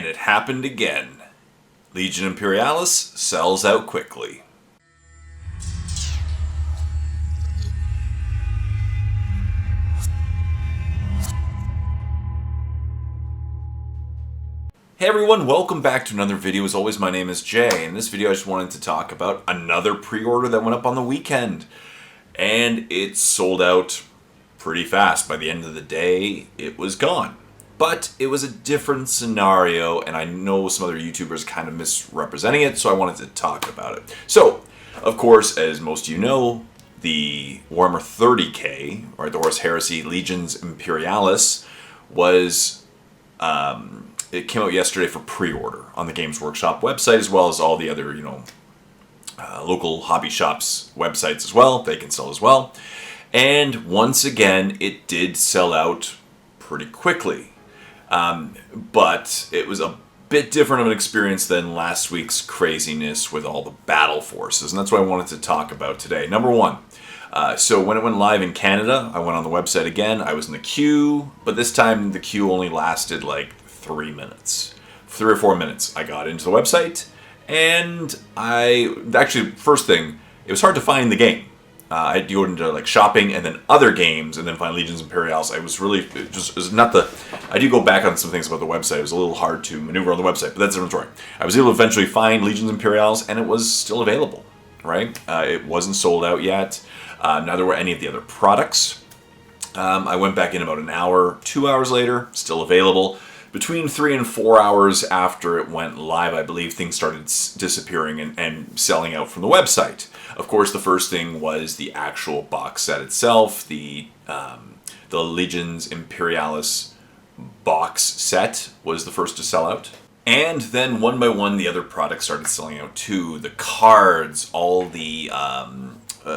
And it happened again. Legion Imperialis sells out quickly. Hey everyone, welcome back to another video. As always, my name is Jay. In this video I just wanted to talk about another pre-order that went up on the weekend. And it sold out pretty fast. By the end of the day, it was gone. But it was a different scenario, and I know some other YouTubers kind of misrepresenting it, so I wanted to talk about it. So, of course, as most of you know, the Warhammer 30K, or the Horus Heresy Legions Imperialis, was it came out yesterday for pre-order on the Games Workshop website, as well as all the other, local hobby shops websites as well. They can sell as well. And once again, it did sell out pretty quickly. But it was a bit different of an experience than last week's craziness with all the battle forces, and that's what I wanted to talk about today. Number one, so when it went live in Canada, I went on the website again. I was in the queue, but this time the queue only lasted like 3 minutes. 3 or 4 minutes. I got into the website, and first thing, it was hard to find the game. I had to go into like shopping and then other games and then find Legions Imperialis. I do go back on some things about the website. It was a little hard to maneuver on the website, but that's a different story. I was able to eventually find Legions Imperialis, and it was still available, right? It wasn't sold out yet. Neither were any of the other products. I went back in about an hour, 2 hours later, still available. Between 3 and 4 hours after it went live, I believe things started disappearing and selling out from the website. Of course, the first thing was the actual box set itself, the Legions Imperialis box set was the first to sell out. And then one by one, the other products started selling out too. The cards, all the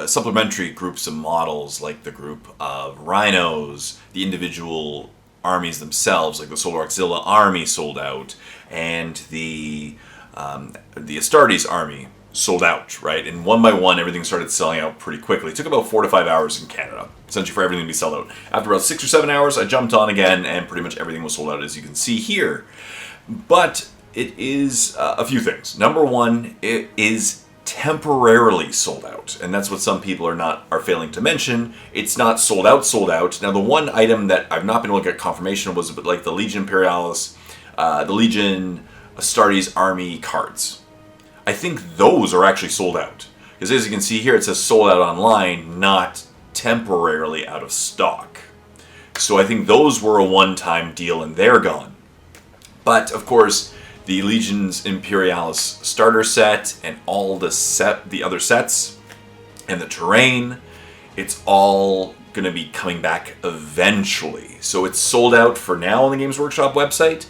supplementary groups of models, like the group of rhinos, the individual armies themselves, like the Solar Auxilia army sold out, and the Astartes army sold out, right? And one by one, everything started selling out pretty quickly. It took about 4 to 5 hours in Canada, essentially, for everything to be sold out. After about 6 or 7 hours, I jumped on again, and pretty much everything was sold out, as you can see here. But it is a few things. Number one, it is temporarily sold out, and that's what some people are failing to mention. It's not sold out. Now, the one item that I've not been able to get confirmation of was like the Legion Imperialis, the Legion Astartes army cards. I think those are actually sold out, because as you can see here, it says sold out online, not temporarily out of stock. So I think those were a one-time deal, and they're gone. But of course, the Legions Imperialis starter set and all the other sets and the terrain, it's all going to be coming back eventually. So it's sold out for now on the Games Workshop website,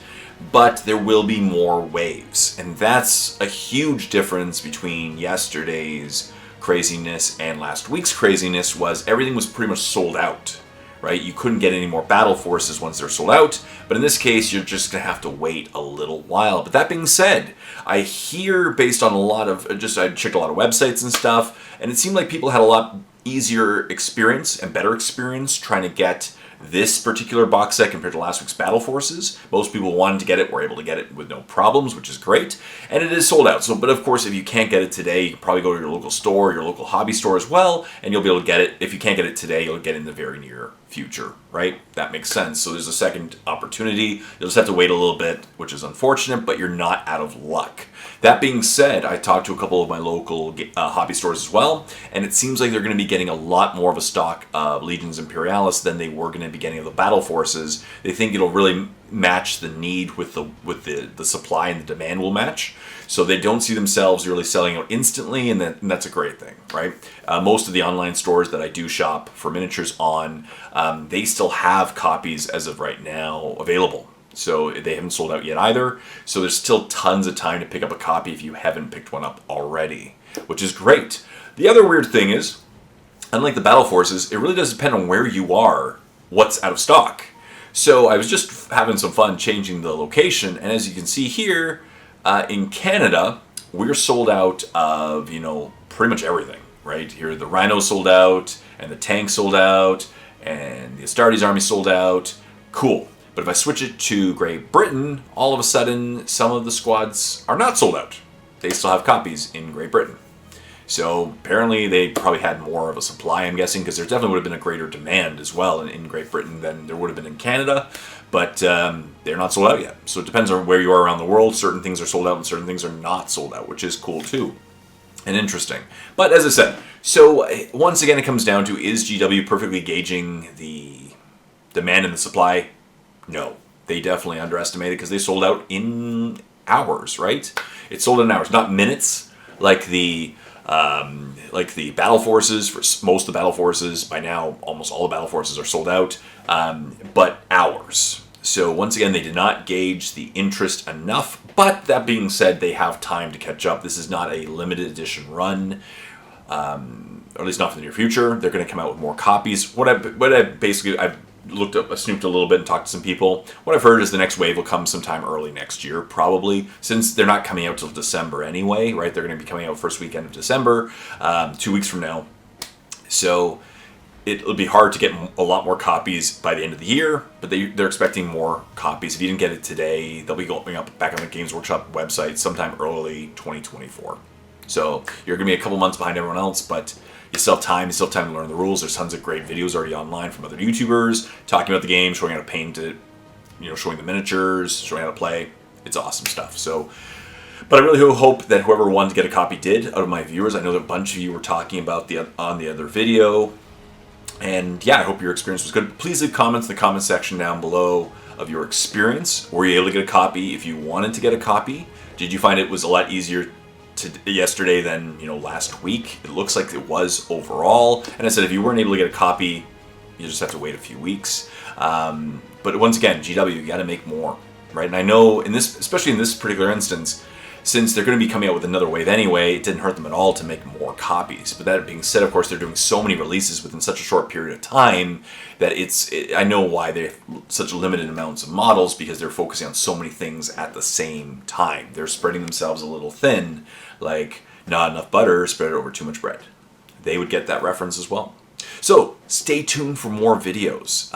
but there will be more waves. And that's a huge difference between yesterday's craziness and last week's craziness. Was everything was pretty much sold out. Right? You couldn't get any more battle forces once they're sold out, but in this case, you're just going to have to wait a little while. But that being said, I hear, based on I checked a lot of websites and stuff, and it seemed like people had a lot easier experience and better experience trying to get this particular box set compared to last week's battle forces. Most people wanted to get it, were able to get it with no problems, which is great, and it is sold out. So, but of course, if you can't get it today, you can probably go to your local store, your local hobby store as well, and you'll be able to get it. If you can't get it today, you'll get it in the very near future, right? That makes sense. So there's a second opportunity. You'll just have to wait a little bit, which is unfortunate, but you're not out of luck. That being said, I talked to a couple of my local hobby stores as well, and it seems like they're going to be getting a lot more of a stock of Legions Imperialis than they were going to be getting of the battle forces. They think it'll really match the need with the supply, and the demand will match. So they don't see themselves really selling out instantly, and that's a great thing, right? Most of the online stores that I do shop for miniatures on, they still have copies as of right now available. So they haven't sold out yet either. So there's still tons of time to pick up a copy if you haven't picked one up already, which is great. The other weird thing is, unlike the battle forces, it really does depend on where you are, what's out of stock. So I was just having some fun changing the location, and as you can see here, in Canada, we're sold out of, pretty much everything, right? Here, the Rhino sold out, and the tank sold out, and the Astartes army sold out. Cool. But if I switch it to Great Britain, all of a sudden, some of the squads are not sold out. They still have copies in Great Britain. So apparently they probably had more of a supply, I'm guessing, because there definitely would have been a greater demand as well in Great Britain than there would have been in Canada. But they're not sold out yet. So it depends on where you are around the world. Certain things are sold out and certain things are not sold out, which is cool too. And interesting. But as I said, so once again it comes down to, is GW perfectly gauging the demand and the supply? No. They definitely underestimated because they sold out in hours, right? It sold in hours, not minutes, like the battle forces. For most of the battle forces, by now almost all the battle forces are sold out, but hours. So once again, they did not gauge the interest enough, but that being said, they have time to catch up. This is not a limited edition run, or at least not for the near future. They're going to come out with more copies. I've looked up, I snooped a little bit and talked to some people. What I've heard is the next wave will come sometime early next year, probably, since they're not coming out till December anyway, right? They're going to be coming out first weekend of December, 2 weeks from now. So it'll be hard to get a lot more copies by the end of the year, but they're expecting more copies. If you didn't get it today, they'll be going up back on the Games Workshop website sometime early 2024. So you're going to be a couple months behind everyone else, but you still have time. You still have time to learn the rules. There's tons of great videos already online from other YouTubers talking about the game, showing how to paint it, showing the miniatures, showing how to play. It's awesome stuff. So, but I really hope that whoever wanted to get a copy did out of my viewers. I know that a bunch of you were talking about on the other video. And yeah, I hope your experience was good. Please leave comments in the comment section down below of your experience. Were you able to get a copy? If you wanted to get a copy, did you find it was a lot easier yesterday than last week? It looks like it was overall. And I said, if you weren't able to get a copy, you just have to wait a few weeks. But once again, GW, you got to make more, right? And I know especially in this particular instance, since they're going to be coming out with another wave anyway, it didn't hurt them at all to make more copies. But that being said, of course, they're doing so many releases within such a short period of time that I know why they have such limited amounts of models, because they're focusing on so many things at the same time. They're spreading themselves a little thin, like not enough butter spread over too much bread. They would get that reference as well. So stay tuned for more videos.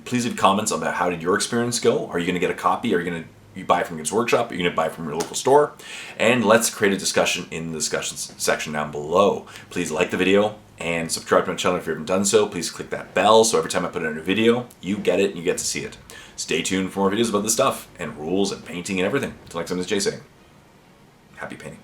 Please leave comments about how did your experience go. Are you going to get a copy? Are you going to buy from Games Workshop? Are you going to buy from your local store? And let's create a discussion in the discussion section down below. Please like the video and subscribe to my channel if you haven't done so. Please click that bell so every time I put out a new video, you get it and you get to see it. Stay tuned for more videos about this stuff and rules and painting and everything. Until next time, this is Jay saying, happy painting.